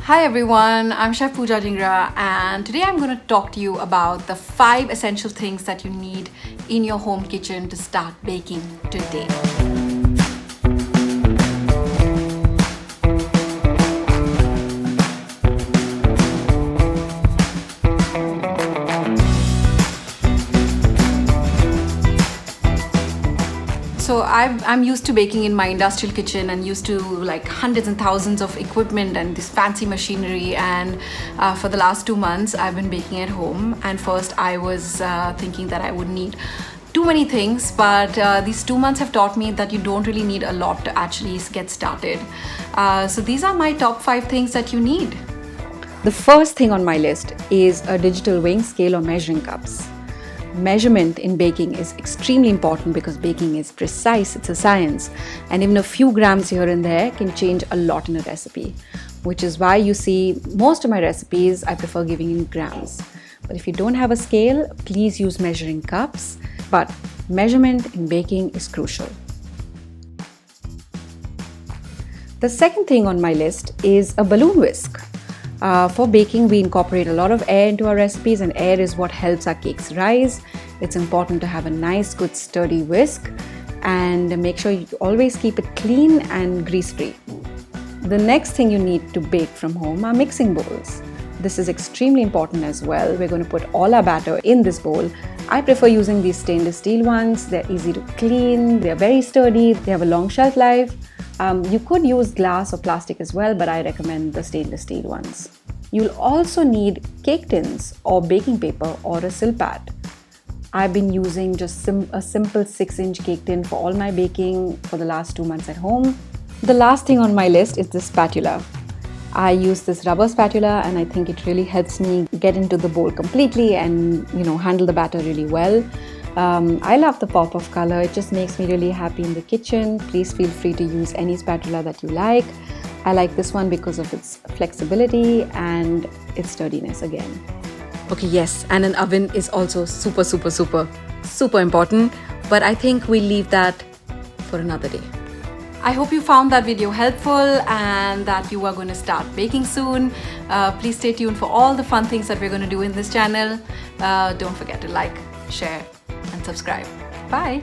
Hi everyone, I'm Chef Pooja Dhingra and today I'm going to talk to you about the 5 essential things that you need in your home kitchen to start baking today. So I'm used to baking in my industrial kitchen and used to like hundreds and thousands of equipment and this fancy machinery, and for the last 2 months I've been baking at home. And first I was thinking that I would need too many things, but these 2 months have taught me that you don't really need a lot to actually get started. So these are my top 5 things that you need. The first thing on my list is a digital weighing scale or measuring cups. Measurement in baking is extremely important because baking is precise, it's a science, and even a few grams here and there can change a lot in a recipe, which is why you see most of my recipes I prefer giving in grams. But if you don't have a scale, please use measuring cups, but measurement in baking is crucial. The second thing on my list is a balloon whisk. For baking, we incorporate a lot of air into our recipes, and air is what helps our cakes rise. It's important to have a nice, good, sturdy whisk, and make sure you always keep it clean and grease-free. The next thing you need to bake from home are mixing bowls. This is extremely important as well. We're going to put all our batter in this bowl. I prefer using these stainless steel ones. They're easy to clean, they're very sturdy, they have a long shelf life. You could use glass or plastic as well, but I recommend the stainless steel ones. You'll also need cake tins or baking paper or a sill pad. I've been using just a simple 6-inch cake tin for all my baking for the last 2 months at home. The last thing on my list is the spatula. I use this rubber spatula and I think it really helps me get into the bowl completely and handle the batter really well. I love the pop of color. It just makes me really happy in the kitchen. Please feel free to use any spatula that you like. I like this one because of its flexibility and its sturdiness again. Okay, yes, and an oven is also super important, but I think we'll leave that for another day. I hope you found that video helpful and that you are going to start baking soon. Please stay tuned for all the fun things that we're going to do in this channel. Don't forget to like, share, and subscribe. Bye.